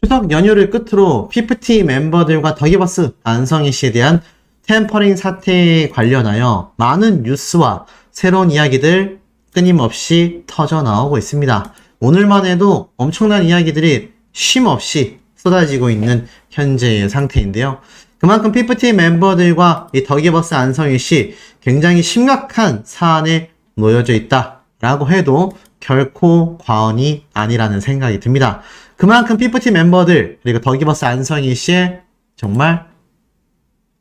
추석 연휴를 끝으로 피프티 멤버들과 더기버스 안성희 씨에 대한 템퍼링 사태에 관련하여 많은 뉴스와 새로운 이야기들 끊임없이 터져 나오고 있습니다. 오늘만 해도 엄청난 이야기들이 쉼없이 쏟아지고 있는 현재의 상태인데요. 그만큼 피프티 멤버들과 이 더기버스 안성희 씨 굉장히 심각한 사안에 놓여져 있다라고 해도 결코 과언이 아니라는 생각이 듭니다. 그만큼 피프티 멤버들 그리고 더기버스 안성희 씨의 정말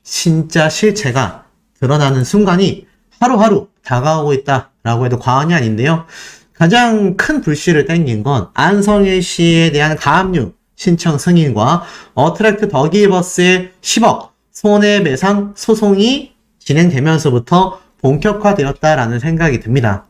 진짜 실체가 드러나는 순간이 하루하루 다가오고 있다라고 해도 과언이 아닌데요. 가장 큰 불씨를 땡긴 건 안성희 씨에 대한 가압류 신청 승인과 어트랙트 더기버스의 10억 손해배상 소송이 진행되면서부터 본격화되었다라는 생각이 듭니다.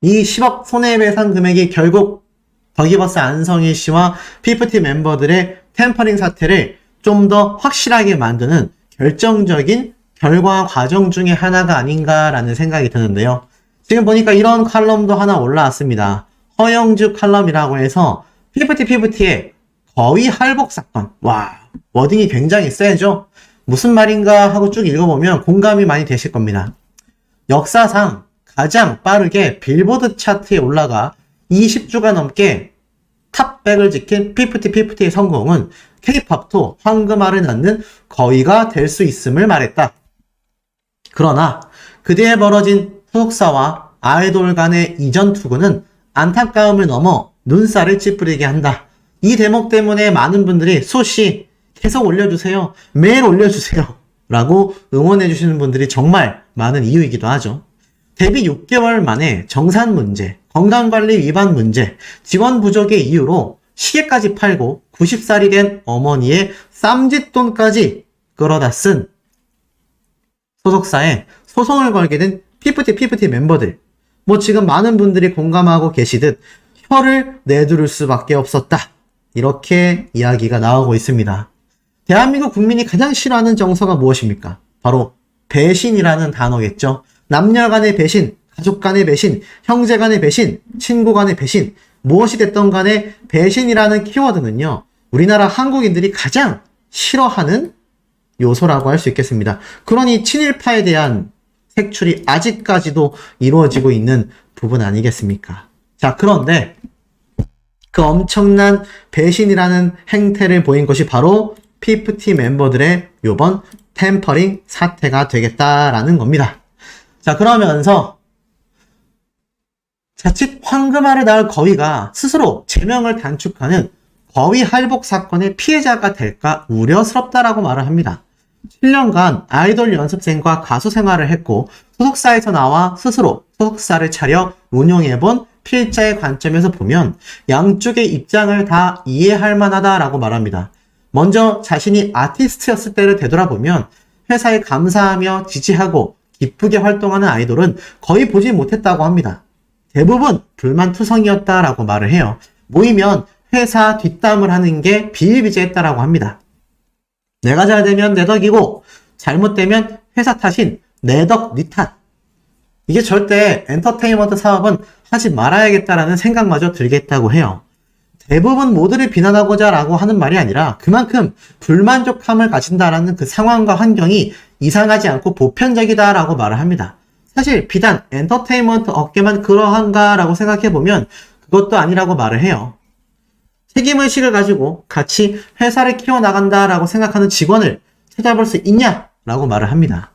이 10억 손해배상 금액이 결국 더기버스 안성희 씨와 피프티 멤버들의 템퍼링 사태를 좀 더 확실하게 만드는 결정적인 결과 과정 중에 하나가 아닌가라는 생각이 드는데요. 지금 보니까 이런 칼럼도 하나 올라왔습니다. 허영주 칼럼이라고 해서 피프티의 거위 할복 사건. 와, 워딩이 굉장히 세죠? 무슨 말인가 하고 쭉 읽어보면 공감이 많이 되실 겁니다. 역사상 가장 빠르게 빌보드 차트에 올라가 20주가 넘게 탑백을 지킨 피프티의 성공은 K-팝도 황금알을 낳는 거위가 될 수 있음을 말했다. 그러나 그 뒤에 벌어진 소속사와 아이돌 간의 이전 투구는 안타까움을 넘어 눈살을 찌푸리게 한다. 이 대목 때문에 많은 분들이 수시 계속 올려주세요. 매일 올려주세요. 라고 응원해주시는 분들이 정말 많은 이유이기도 하죠. 데뷔 6개월 만에 정산 문제, 건강관리 위반 문제, 직원 부족의 이유로 시계까지 팔고 90살이 된 어머니의 쌈짓돈까지 끌어다 쓴 소속사에 소송을 걸게 된 피프티 멤버들. 지금 많은 분들이 공감하고 계시듯 혀를 내두를 수밖에 없었다. 이렇게 이야기가 나오고 있습니다. 대한민국 국민이 가장 싫어하는 정서가 무엇입니까? 바로 배신이라는 단어겠죠. 남녀 간의 배신, 가족 간의 배신, 형제 간의 배신, 친구 간의 배신, 무엇이 됐던 간에 배신이라는 키워드는요, 우리나라 한국인들이 가장 싫어하는 요소라고 할 수 있겠습니다. 그러니 친일파에 대한 색출이 아직까지도 이루어지고 있는 부분 아니겠습니까? 자, 그런데 그 엄청난 배신이라는 행태를 보인 것이 바로 피프티 멤버들의 요번 템퍼링 사태가 되겠다라는 겁니다. 자, 그러면서 자칫 황금알을 낳을 거위가 스스로 제명을 단축하는 거위 할복 사건의 피해자가 될까 우려스럽다라고 말을 합니다. 7년간 아이돌 연습생과 가수 생활을 했고 소속사에서 나와 스스로 소속사를 차려 운영해본 필자의 관점에서 보면 양쪽의 입장을 다 이해할 만하다라고 말합니다. 먼저 자신이 아티스트였을 때를 되돌아보면 회사에 감사하며 지지하고 기쁘게 활동하는 아이돌은 거의 보지 못했다고 합니다. 대부분 불만투성이었다라고 말을 해요. 모이면 회사 뒷담을 하는 게 비일비재했다라고 합니다. 내가 잘 되면 내 덕이고 잘못되면 회사 탓인 내 덕, 네 탓. 이게 절대 엔터테인먼트 사업은 하지 말아야겠다라는 생각마저 들겠다고 해요. 대부분 모두를 비난하고자 라고 하는 말이 아니라 그만큼 불만족함을 가진다라는 그 상황과 환경이 이상하지 않고 보편적이다라고 말을 합니다. 사실 비단 엔터테인먼트 업계만 그러한가라고 생각해보면 그것도 아니라고 말을 해요. 책임의식을 가지고 같이 회사를 키워나간다라고 생각하는 직원을 찾아볼 수 있냐라고 말을 합니다.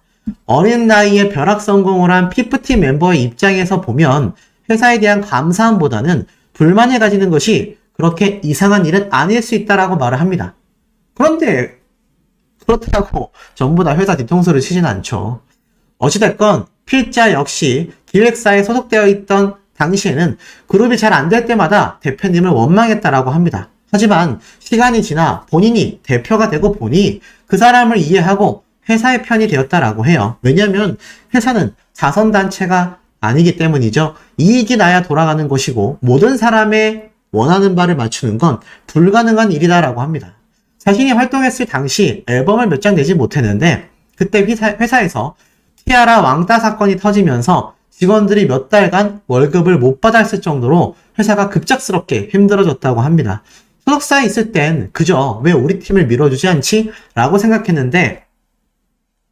어린 나이에 벼락 성공을 한 피프티 멤버의 입장에서 보면 회사에 대한 감사함보다는 불만을 가지는 것이 그렇게 이상한 일은 아닐 수 있다라고 말을 합니다. 그런데 그렇다고 전부 다 회사 뒤통수를 치진 않죠. 어찌됐건 필자 역시 기획사에 소속되어 있던 당시에는 그룹이 잘 안 될 때마다 대표님을 원망했다라고 합니다. 하지만 시간이 지나 본인이 대표가 되고 보니 그 사람을 이해하고 회사의 편이 되었다라고 해요. 왜냐하면 회사는 자선단체가 아니기 때문이죠. 이익이 나야 돌아가는 것이고 모든 사람의 원하는 바를 맞추는 건 불가능한 일이다라고 합니다. 자신이 활동했을 당시 앨범을 몇 장 내지 못했는데 그때 회사에서 티아라 왕따 사건이 터지면서 직원들이 몇 달간 월급을 못 받았을 정도로 회사가 급작스럽게 힘들어졌다고 합니다. 소속사에 있을 땐 그저 왜 우리 팀을 밀어주지 않지? 라고 생각했는데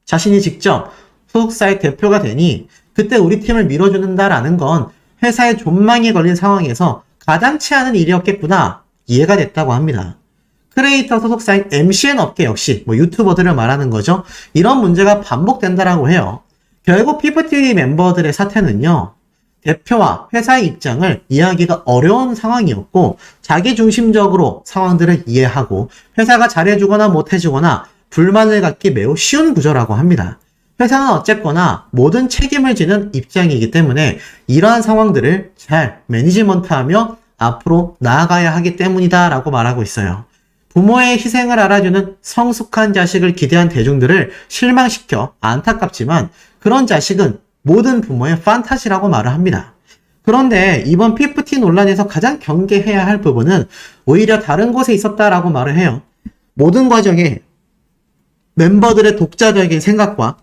자신이 직접 소속사의 대표가 되니 그때 우리 팀을 밀어주는다라는 건 회사의 존망이 걸린 상황에서 가당치 않은 일이었겠구나 이해가 됐다고 합니다. 크리에이터 소속사인 MCN 업계 역시 유튜버들을 말하는 거죠. 이런 문제가 반복된다라고 해요. 결국 피프티 멤버들의 사태는요. 대표와 회사의 입장을 이해하기가 어려운 상황이었고 자기중심적으로 상황들을 이해하고 회사가 잘해주거나 못해주거나 불만을 갖기 매우 쉬운 구조라고 합니다. 회사는 어쨌거나 모든 책임을 지는 입장이기 때문에 이러한 상황들을 잘 매니지먼트하며 앞으로 나아가야 하기 때문이다 라고 말하고 있어요. 부모의 희생을 알아주는 성숙한 자식을 기대한 대중들을 실망시켜 안타깝지만 그런 자식은 모든 부모의 판타지라고 말을 합니다. 그런데 이번 피프티 논란에서 가장 경계해야 할 부분은 오히려 다른 곳에 있었다라고 말을 해요. 모든 과정에 멤버들의 독자적인 생각과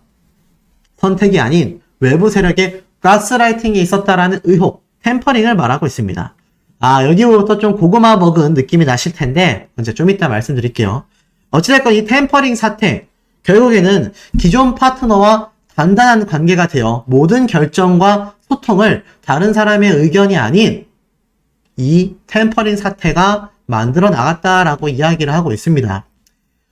선택이 아닌 외부 세력의 가스라이팅이 있었다라는 의혹, 템퍼링을 말하고 있습니다. 여기부터 좀 고구마 먹은 느낌이 나실 텐데 이제 좀 이따 말씀드릴게요. 어찌됐건 이 템퍼링 사태, 결국에는 기존 파트너와 단단한 관계가 되어 모든 결정과 소통을 다른 사람의 의견이 아닌 이 템퍼링 사태가 만들어 나갔다라고 이야기를 하고 있습니다.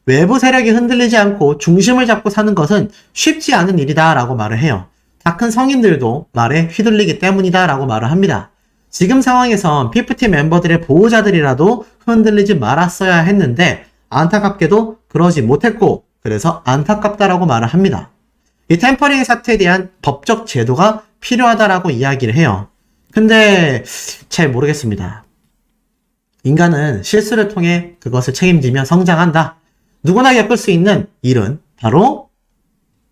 외부 세력이 흔들리지 않고 중심을 잡고 사는 것은 쉽지 않은 일이다 라고 말을 해요. 다 큰 성인들도 말에 휘둘리기 때문이다 라고 말을 합니다. 지금 상황에선 피프티 멤버들의 보호자들이라도 흔들리지 말았어야 했는데 안타깝게도 그러지 못했고 그래서 안타깝다라고 말을 합니다. 이 템퍼링 사태에 대한 법적 제도가 필요하다라고 이야기를 해요. 근데 잘 모르겠습니다. 인간은 실수를 통해 그것을 책임지며 성장한다. 누구나 겪을 수 있는 일은 바로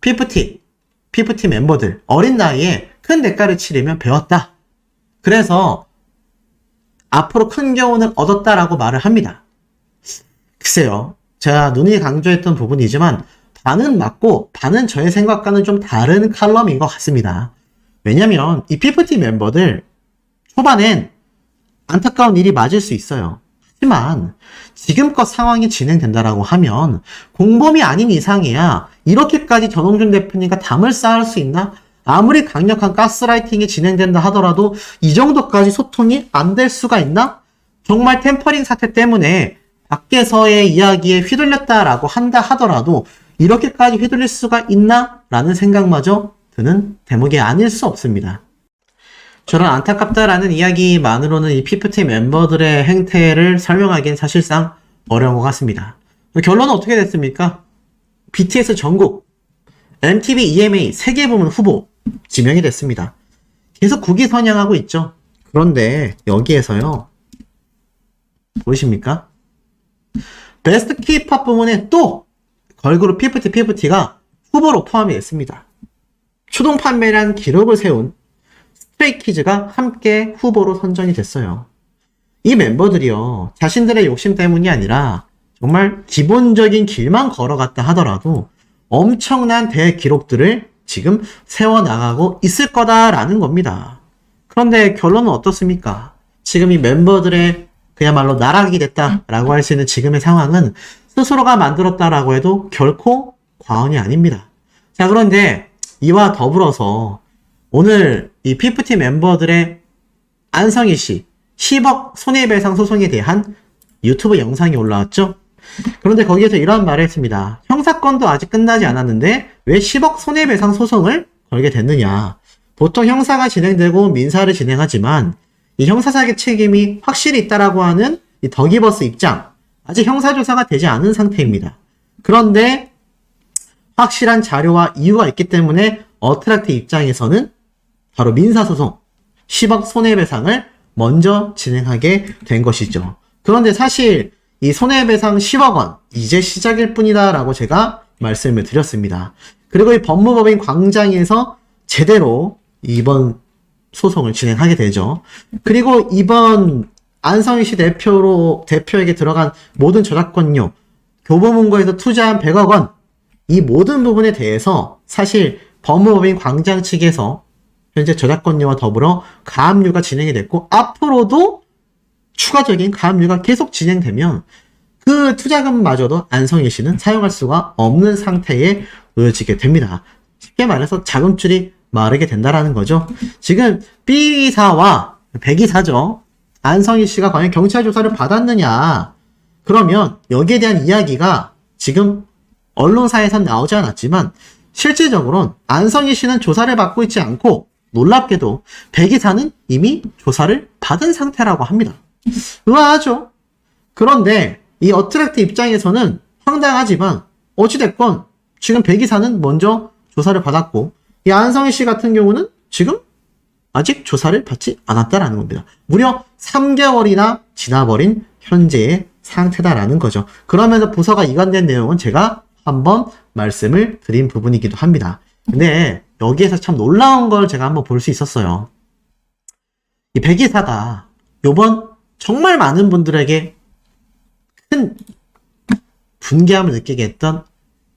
피프티 멤버들 어린 나이에 큰 대가를 치르며 배웠다. 그래서 앞으로 큰 교훈을 얻었다라고 말을 합니다. 글쎄요. 제가 눈이 강조했던 부분이지만 반은 맞고 반은 저의 생각과는 좀 다른 칼럼인 것 같습니다. 왜냐면 이 피프티 멤버들 초반엔 안타까운 일이 맞을 수 있어요. 하지만 지금껏 상황이 진행된다라고 하면 공범이 아닌 이상이야 이렇게까지 전홍준 대표님과 담을 쌓을 수 있나? 아무리 강력한 가스라이팅이 진행된다 하더라도 이 정도까지 소통이 안 될 수가 있나? 정말 템퍼링 사태 때문에 밖에서의 이야기에 휘둘렸다라고 한다 하더라도 이렇게까지 휘둘릴 수가 있나? 라는 생각마저 드는 대목이 아닐 수 없습니다. 저런 안타깝다라는 이야기만으로는 이 피프티 멤버들의 행태를 설명하기엔 사실상 어려운 것 같습니다. 결론은 어떻게 됐습니까? BTS 전국 MTV EMA 세계 부문 후보 지명이 됐습니다. 계속 국위선양하고 있죠. 그런데 여기에서요. 보이십니까? 베스트 K-POP 부문에 또 걸그룹 피프티가 후보로 포함이 됐습니다. 추동 판매량 기록을 세운 스트레이키즈가 함께 후보로 선정이 됐어요. 이 멤버들이요. 자신들의 욕심 때문이 아니라 정말 기본적인 길만 걸어갔다 하더라도 엄청난 대기록들을 지금 세워나가고 있을 거다라는 겁니다. 그런데 결론은 어떻습니까? 지금 이 멤버들의 그야말로 나락이 됐다라고 할 수 있는 지금의 상황은 스스로가 만들었다라고 해도 결코 과언이 아닙니다. 자, 그런데 이와 더불어서 오늘 이 피프티 멤버들의 안성희 씨 10억 손해배상 소송에 대한 유튜브 영상이 올라왔죠? 그런데 거기에서 이러한 말을 했습니다. 형사건도 아직 끝나지 않았는데 왜 10억 손해배상 소송을 걸게 됐느냐. 보통 형사가 진행되고 민사를 진행하지만 이 형사사기 책임이 확실히 있다라고 하는 이 더기버스 입장, 아직 형사조사가 되지 않은 상태입니다. 그런데 확실한 자료와 이유가 있기 때문에 어트랙트 입장에서는 바로 민사소송 10억 손해배상을 먼저 진행하게 된 것이죠. 그런데 사실 이 손해배상 10억 원 이제 시작일 뿐이다 라고 제가 말씀을 드렸습니다. 그리고 이 법무법인 광장에서 제대로 이번 소송을 진행하게 되죠. 그리고 이번 안성희 씨 대표에게 들어간 모든 저작권료, 교보문고에서 투자한 100억 원, 이 모든 부분에 대해서 사실 법무법인 광장 측에서 현재 저작권료와 더불어 가압류가 진행이 됐고 앞으로도 추가적인 가압류가 계속 진행되면 그 투자금마저도 안성희 씨는 사용할 수가 없는 상태에 놓여지게 됩니다. 쉽게 말해서 자금줄이 마르게 된다라는 거죠. 지금 B사와 백이사죠. 안성희 씨가 과연 경찰 조사를 받았느냐? 그러면 여기에 대한 이야기가 지금 언론사에선 나오지 않았지만 실질적으로는 안성희 씨는 조사를 받고 있지 않고 놀랍게도 백이사는 이미 조사를 받은 상태라고 합니다. 의아하죠? 그런데 이 어트랙트 입장에서는 황당하지만 어찌됐건 지금 백이사는 먼저 조사를 받았고 이 안성희 씨 같은 경우는 지금 아직 조사를 받지 않았다라는 겁니다. 무려 3개월이나 지나버린 현재의 상태다라는 거죠. 그러면서 부서가 이관된 내용은 제가 한번 말씀을 드린 부분이기도 합니다. 근데 여기에서 참 놀라운 걸 제가 한번 볼 수 있었어요. 이 백이사가 요번 정말 많은 분들에게 큰 분개함을 느끼게 했던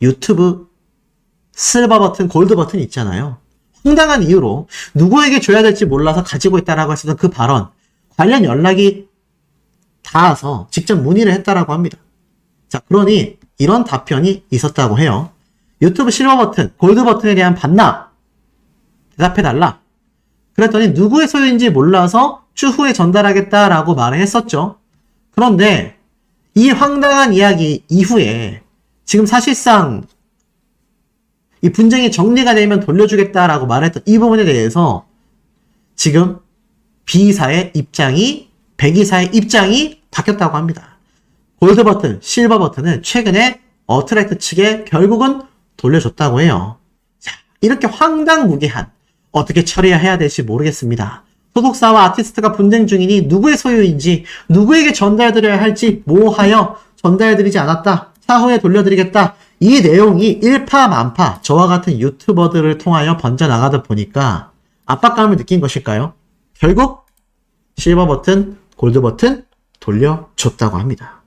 유튜브 실버 버튼, 골드 버튼 있잖아요. 황당한 이유로 누구에게 줘야 될지 몰라서 가지고 있다라고 했었던 그 발언, 관련 연락이 닿아서 직접 문의를 했다라고 합니다. 자, 그러니 이런 답변이 있었다고 해요. 유튜브 실버 버튼, 골드 버튼에 대한 반납 대답해달라. 그랬더니 누구의 소유인지 몰라서 추후에 전달하겠다라고 말을 했었죠. 그런데 이 황당한 이야기 이후에 지금 사실상 이 분쟁이 정리가 되면 돌려주겠다라고 말했던 이 부분에 대해서 지금 B사의 입장이, 백이사의 입장이 바뀌었다고 합니다. 골드 버튼, 실버 버튼은 최근에 어트랙트 측에 결국은 돌려줬다고 해요. 자, 이렇게 황당무계한, 어떻게 처리해야 될지 모르겠습니다. 소속사와 아티스트가 분쟁 중이니 누구의 소유인지, 누구에게 전달드려야 할지 모호하여 전달드리지 않았다. 차후에 돌려드리겠다. 이 내용이 일파만파 저와 같은 유튜버들을 통하여 번져나가다 보니까 압박감을 느낀 것일까요? 결국 실버 버튼, 골드 버튼 돌려줬다고 합니다.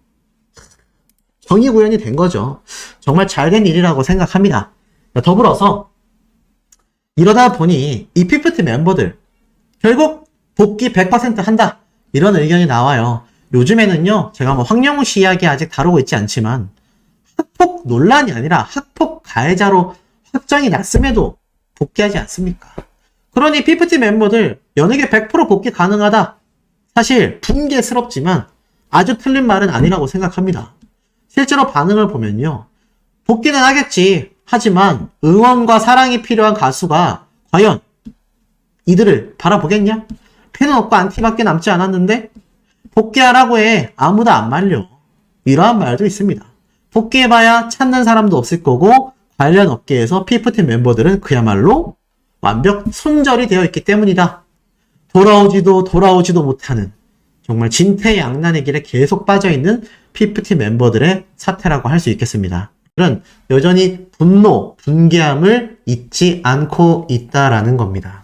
정의 구현이 된 거죠. 정말 잘된 일이라고 생각합니다. 더불어서 이러다 보니 이 피프티 멤버들 결국 복귀 100% 한다. 이런 의견이 나와요. 요즘에는요, 제가 뭐 황영우 씨 이야기 아직 다루고 있지 않지만 학폭 논란이 아니라 학폭 가해자로 확정이 났음에도 복귀하지 않습니까? 그러니 피프티 멤버들 연예계 100% 복귀 가능하다. 사실 분개스럽지만 아주 틀린 말은 아니라고 생각합니다. 실제로 반응을 보면요. 복귀는 하겠지. 하지만 응원과 사랑이 필요한 가수가 과연 이들을 바라보겠냐? 팬은 없고 안티밖에 남지 않았는데 복귀하라고 해. 아무도 안 말려. 이러한 말도 있습니다. 복귀해봐야 찾는 사람도 없을 거고 관련 업계에서 피프티 멤버들은 그야말로 완벽 손절이 되어 있기 때문이다. 돌아오지도 못하는 정말 진퇴양난의 길에 계속 빠져있는 피프티 멤버들의 사태라고 할 수 있겠습니다. 그런 여전히 분노, 분개함을 잊지 않고 있다라는 겁니다.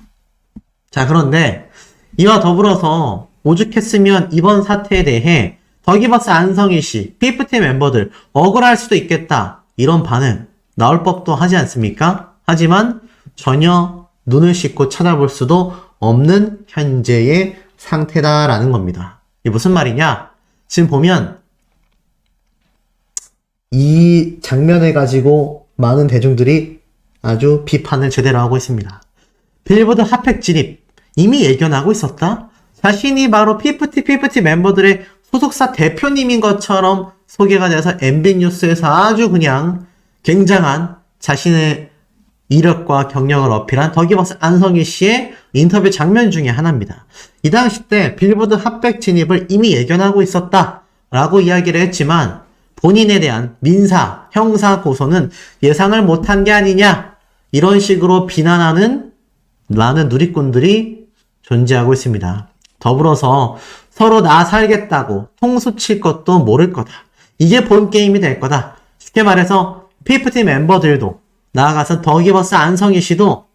자, 그런데 이와 더불어서 오죽했으면 이번 사태에 대해 더기버스 안성희 씨, 피프티 멤버들 억울할 수도 있겠다. 이런 반응 나올 법도 하지 않습니까? 하지만 전혀 눈을 씻고 쳐다볼 수도 없는 현재의 상태다라는 겁니다. 이게 무슨 말이냐? 지금 보면 이 장면을 가지고 많은 대중들이 아주 비판을 제대로 하고 있습니다. 빌보드 핫팩 진입 이미 예견하고 있었다? 자신이 바로 피프티 멤버들의 소속사 대표님인 것처럼 소개가 돼서 MB뉴스에서 아주 그냥 굉장한 자신의 이력과 경력을 어필한 더기버스 안성희 씨의 인터뷰 장면 중에 하나입니다. 이 당시 때 빌보드 핫백 진입을 이미 예견하고 있었다 라고 이야기를 했지만 본인에 대한 민사, 형사 고소는 예상을 못한 게 아니냐 이런 식으로 비난하는 많은 누리꾼들이 존재하고 있습니다. 더불어서 서로 나 살겠다고 통수 칠 것도 모를 거다. 이게 본 게임이 될 거다. 쉽게 말해서 피프티 멤버들도 나아가서 더기버스 안성희 씨도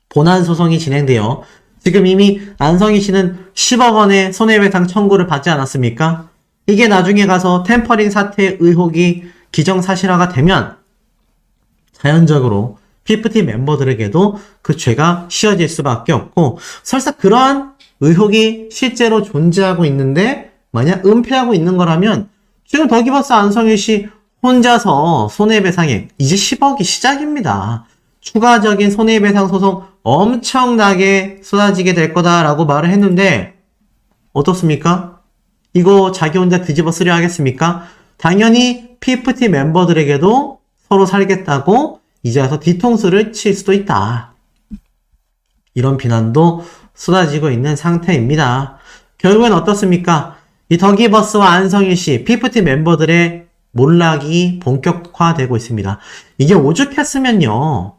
본안 소송이 진행되어 지금 이미 안성희 씨는 10억 원의 손해배상 청구를 받지 않았습니까? 이게 나중에 가서 템퍼링 사태 의혹이 기정사실화가 되면 자연적으로 피프티 멤버들에게도 그 죄가 씌워질 수밖에 없고 설사 그러한 의혹이 실제로 존재하고 있는데 만약 은폐하고 있는 거라면 지금 더기버스 안성일 씨 혼자서 손해배상액 이제 10억이 시작입니다. 추가적인 손해배상 소송 엄청나게 쏟아지게 될 거다라고 말을 했는데 어떻습니까? 이거 자기 혼자 뒤집어 쓰려 하겠습니까? 당연히 PFT 멤버들에게도 서로 살겠다고 이제 와서 뒤통수를 칠 수도 있다. 이런 비난도 쏟아지고 있는 상태입니다. 결국엔 어떻습니까? 이 더기버스와 안성일 씨, PFT 멤버들의 몰락이 본격화되고 있습니다. 이게 오죽했으면요.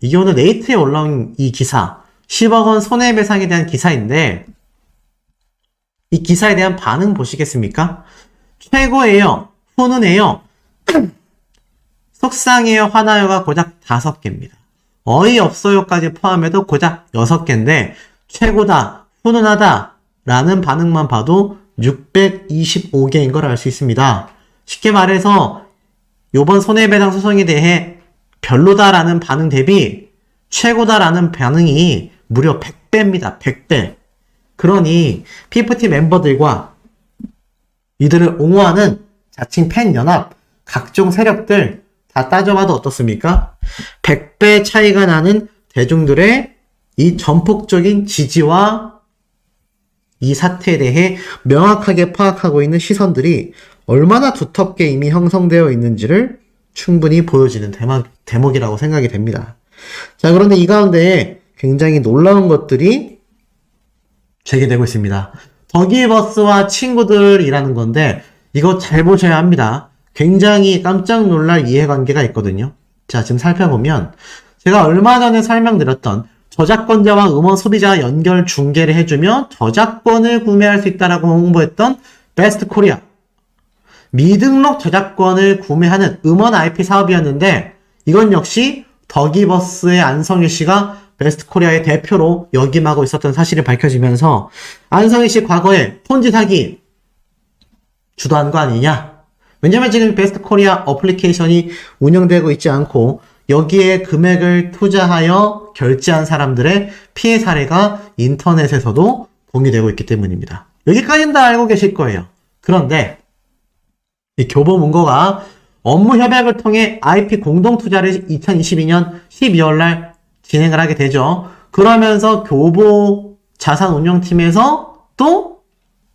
이게 오늘 네이트에 올라온 이 기사, 10억 원 손해배상에 대한 기사인데 이 기사에 대한 반응 보시겠습니까? 최고예요. 훈훈해요. 속상해요. 화나요가 고작 5개입니다. 어이없어요까지 포함해도 고작 6개인데 최고다. 훈훈하다. 라는 반응만 봐도 625개인 걸 알 수 있습니다. 쉽게 말해서 이번 손해배상 소송에 대해 별로다라는 반응 대비 최고다라는 반응이 무려 100배입니다. 100배. 그러니 PFT 멤버들과 이들을 옹호하는 자칭 팬연합 각종 세력들 다 따져봐도 어떻습니까? 100배 차이가 나는 대중들의 이 전폭적인 지지와 이 사태에 대해 명확하게 파악하고 있는 시선들이 얼마나 두텁게 이미 형성되어 있는지를 충분히 보여지는 대목이라고 생각이 됩니다. 자, 그런데 이 가운데 굉장히 놀라운 것들이 제기되고 있습니다. 더기버스와 친구들이라는 건데 이거 잘 보셔야 합니다. 굉장히 깜짝 놀랄 이해관계가 있거든요. 자, 지금 살펴보면 제가 얼마 전에 설명드렸던 저작권자와 음원 소비자 연결 중개를 해주며 저작권을 구매할 수 있다라고 홍보했던 베스트 코리아. 미등록 저작권을 구매하는 음원 IP 사업이었는데 이건 역시 더기버스의 안성일 씨가 베스트 코리아의 대표로 역임하고 있었던 사실이 밝혀지면서 안성일 씨 과거에 폰지 사기 주도한 거 아니냐? 왜냐면 지금 베스트 코리아 어플리케이션이 운영되고 있지 않고 여기에 금액을 투자하여 결제한 사람들의 피해 사례가 인터넷에서도 공유되고 있기 때문입니다. 여기까지는 다 알고 계실 거예요. 그런데 이 교보문고가 업무 협약을 통해 IP 공동 투자를 2022년 12월 날 진행을 하게 되죠. 그러면서 교보 자산운용팀에서 또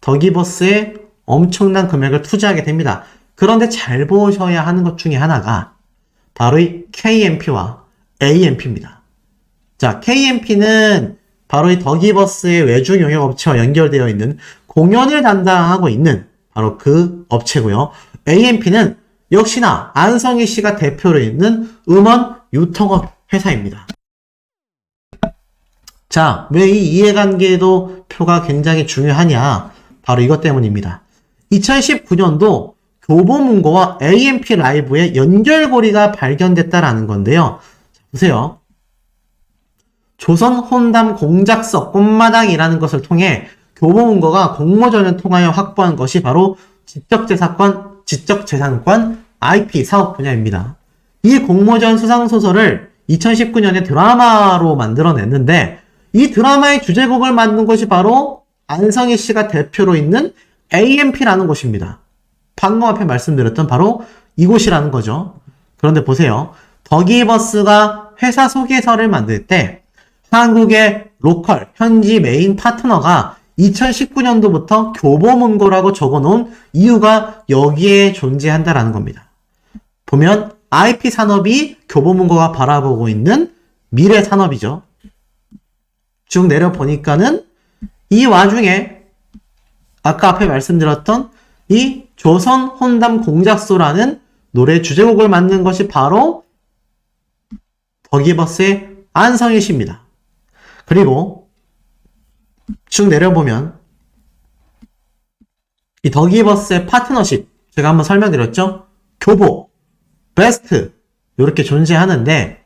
더기버스에 엄청난 금액을 투자하게 됩니다. 그런데 잘 보셔야 하는 것 중에 하나가 바로 이 KMP와 AMP입니다. 자, KMP는 바로 이 더기버스의 외주 용역 업체와 연결되어 있는 공연을 담당하고 있는 바로 그 업체고요. AMP는 역시나 안성일 씨가 대표로 있는 음원 유통업 회사입니다. 자, 왜 이 이해관계도 표가 굉장히 중요하냐? 바로 이것 때문입니다. 2019년도 교보문고와 AMP 라이브의 연결고리가 발견됐다라는 건데요. 자, 보세요. 조선 혼담 공작서 꽃마당이라는 것을 통해 교보문고가 공모전을 통하여 확보한 것이 바로 지적재산권 IP 사업 분야입니다. 이 공모전 수상소설을 2019년에 드라마로 만들어냈는데 이 드라마의 주제곡을 만든 것이 바로 안성일 씨가 대표로 있는 AMP라는 곳입니다. 방금 앞에 말씀드렸던 바로 이곳이라는 거죠. 그런데 보세요. 더기버스가 회사 소개서를 만들 때 한국의 로컬, 현지 메인 파트너가 2019년도부터 교보문고라고 적어놓은 이유가 여기에 존재한다라는 겁니다. 보면 IP 산업이 교보문고가 바라보고 있는 미래 산업이죠. 쭉 내려보니까는 이 와중에 아까 앞에 말씀드렸던 이 조선 혼담 공작소라는 노래 주제곡을 만든 것이 바로 더기버스의 안성일 씨입니다. 그리고 쭉 내려보면 이 더기버스의 파트너십 제가 한번 설명드렸죠. 교보, 베스트 이렇게 존재하는데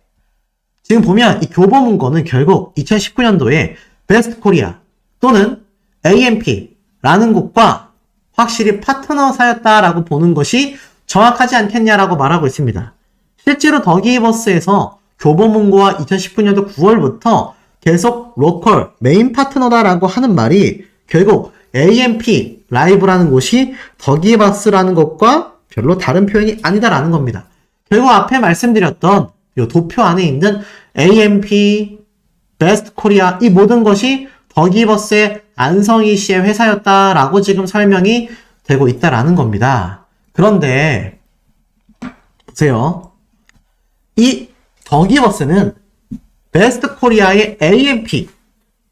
지금 보면 이 교보문고는 결국 2019년도에 베스트 코리아 또는 AMP라는 곳과 확실히 파트너사였다라고 보는 것이 정확하지 않겠냐라고 말하고 있습니다. 실제로 더기버스에서 교보문고와 2019년도 9월부터 계속 로컬 메인 파트너다라고 하는 말이 결국 AMP 라이브라는 곳이 더기버스라는 것과 별로 다른 표현이 아니다라는 겁니다. 결국 앞에 말씀드렸던 이 도표 안에 있는 AMP, 베스트 코리아 이 모든 것이 더기버스의 안성희 씨의 회사였다라고 지금 설명이 되고 있다라는 겁니다. 그런데 보세요. 이 더기버스는 베스트 코리아의 AMP,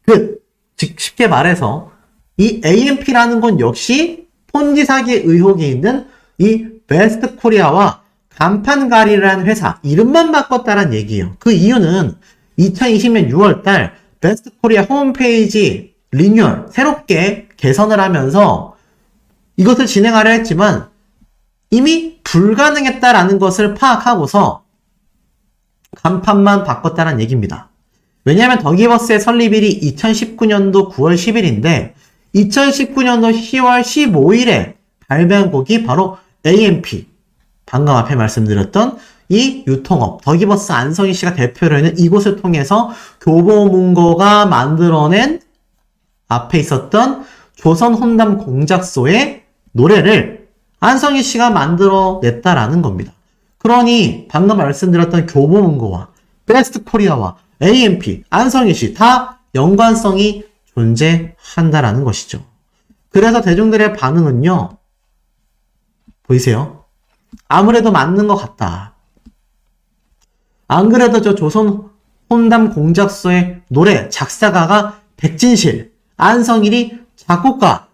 즉 쉽게 말해서 이 AMP라는 건 역시 폰지 사기 의혹이 있는 이 베스트 코리아와 간판가리라는 회사 이름만 바꿨다는 얘기예요. 그 이유는 2020년 6월달 베스트 코리아 홈페이지 리뉴얼 새롭게 개선을 하면서 이것을 진행하려 했지만 이미 불가능했다라는 것을 파악하고서 간판만 바꿨다는 얘기입니다. 왜냐하면 더기버스의 설립일이 2019년도 9월 10일인데 2019년도 10월 15일에 발매한 곡이 바로 AMP, 방금 앞에 말씀드렸던 이 유통업, 더기버스 안성희 씨가 대표로 있는 이곳을 통해서 교보문고가 만들어낸 앞에 있었던 조선 혼담 공작소의 노래를 안성희 씨가 만들어냈다라는 겁니다. 그러니 방금 말씀드렸던 교보문고와 베스트 코리아와 AMP, 안성희 씨 다 연관성이 존재한다라는 것이죠. 그래서 대중들의 반응은요. 보이세요? 아무래도 맞는 것 같다. 안 그래도 저 조선 혼담 공작소의 노래 작사가가 백진실, 안성일이 작곡가.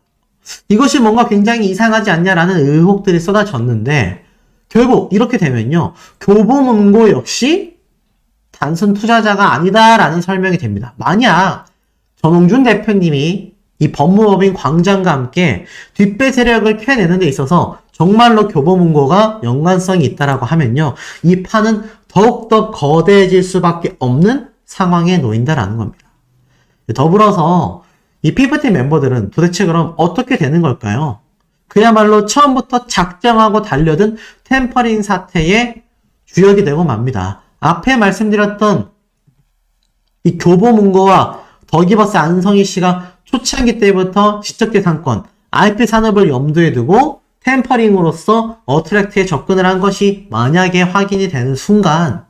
이것이 뭔가 굉장히 이상하지 않냐라는 의혹들이 쏟아졌는데 결국 이렇게 되면요. 교보문고 역시 단순 투자자가 아니다라는 설명이 됩니다. 만약 전홍준 대표님이 이 법무법인 광장과 함께 뒷배 세력을 캐내는 데 있어서 정말로 교보문고가 연관성이 있다라고 하면요. 이 판은 더욱더 거대해질 수밖에 없는 상황에 놓인다라는 겁니다. 더불어서 이 피프티 멤버들은 도대체 그럼 어떻게 되는 걸까요? 그야말로 처음부터 작정하고 달려든 템퍼링 사태의 주역이 되고 맙니다. 앞에 말씀드렸던 이 교보문고와 더기버스 안성희 씨가 초창기 때부터 지적재산권, IP 산업을 염두에 두고 템퍼링으로서 어트랙트에 접근을 한 것이 만약에 확인이 되는 순간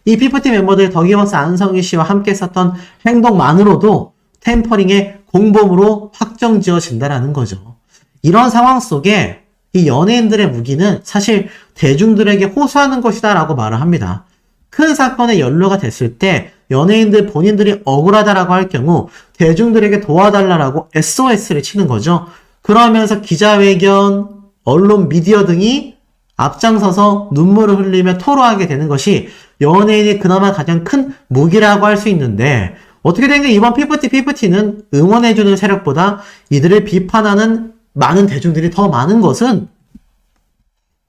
이 피프티 멤버들 더기버스 안성희 씨와 함께 했었던 행동만으로도 템퍼링의 공범으로 확정지어진다라는 거죠. 이런 상황 속에 이 연예인들의 무기는 사실 대중들에게 호소하는 것이다 라고 말을 합니다. 큰 사건에 연루가 됐을 때 연예인들 본인들이 억울하다라고 할 경우 대중들에게 도와달라라고 SOS를 치는 거죠. 그러면서 기자회견, 언론, 미디어 등이 앞장서서 눈물을 흘리며 토로하게 되는 것이 연예인이 그나마 가장 큰 무기라고 할 수 있는데 어떻게 된 게 이번 피프티는 응원해주는 세력보다 이들을 비판하는 많은 대중들이 더 많은 것은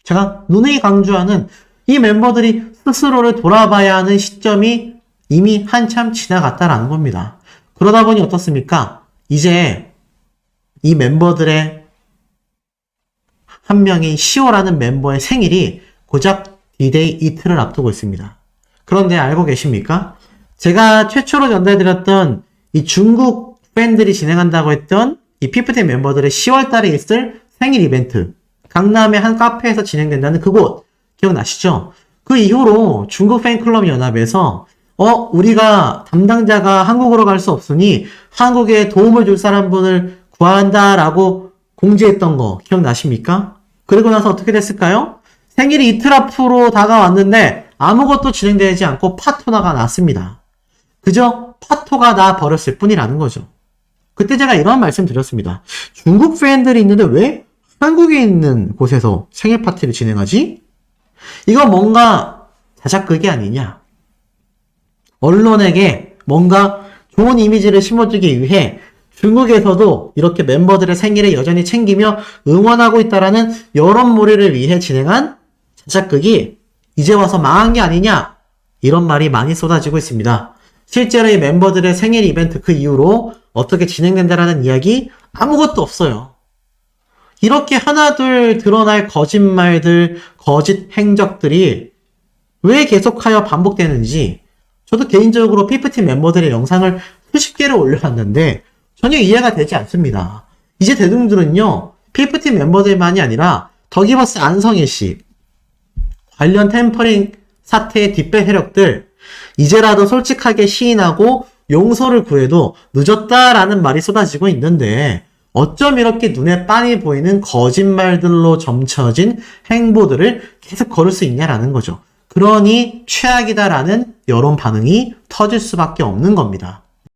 제가 누누이 강조하는 이 멤버들이 스스로를 돌아봐야 하는 시점이 이미 한참 지나갔다라는 겁니다. 그러다 보니 어떻습니까? 이제 이 멤버들의 한 명인 시오라는 멤버의 생일이 고작 D-Day 이틀을 앞두고 있습니다. 그런데 알고 계십니까? 제가 최초로 전달드렸던 이 중국 팬들이 진행한다고 했던 이 피프티 멤버들의 10월달에 있을 생일 이벤트, 강남의 한 카페에서 진행된다는 그곳 기억나시죠? 그 이후로 중국 팬클럽 연합에서 우리가 담당자가 한국으로 갈 수 없으니 한국에 도움을 줄 사람분을 구한다라고 공지했던 거 기억나십니까? 그리고 나서 어떻게 됐을까요? 생일이 이틀 앞으로 다가왔는데 아무것도 진행되지 않고 파토나가 났습니다. 그저 파토가 나 버렸을 뿐이라는 거죠. 그때 제가 이런 말씀 드렸습니다. 중국 팬들이 있는데 왜 한국에 있는 곳에서 생일 파티를 진행하지? 이건 뭔가 자작극이 아니냐. 언론에게 뭔가 좋은 이미지를 심어주기 위해 중국에서도 이렇게 멤버들의 생일을 여전히 챙기며 응원하고 있다라는 여론몰이를 위해 진행한 자작극이 이제 와서 망한 게 아니냐. 이런 말이 많이 쏟아지고 있습니다. 실제로 이 멤버들의 생일 이벤트 그 이후로 어떻게 진행된다라는 이야기 아무것도 없어요. 이렇게 하나둘 드러날 거짓말들, 거짓 행적들이 왜 계속하여 반복되는지 저도 개인적으로 피프팀 멤버들의 영상을 수십 개를 올려봤는데 전혀 이해가 되지 않습니다. 이제 대중들은요, 피프팀 멤버들만이 아니라 더기버스 안성일 씨 관련 템퍼링 사태의 뒷배 세력들 이제라도 솔직하게 시인하고 용서를 구해도 늦었다라는 말이 쏟아지고 있는데 어쩜 이렇게 눈에 빤히 보이는 거짓말들로 점쳐진 행보들을 계속 걸을 수 있냐라는 거죠. 그러니 최악이다라는 여론 반응이 터질 수밖에 없는 겁니다.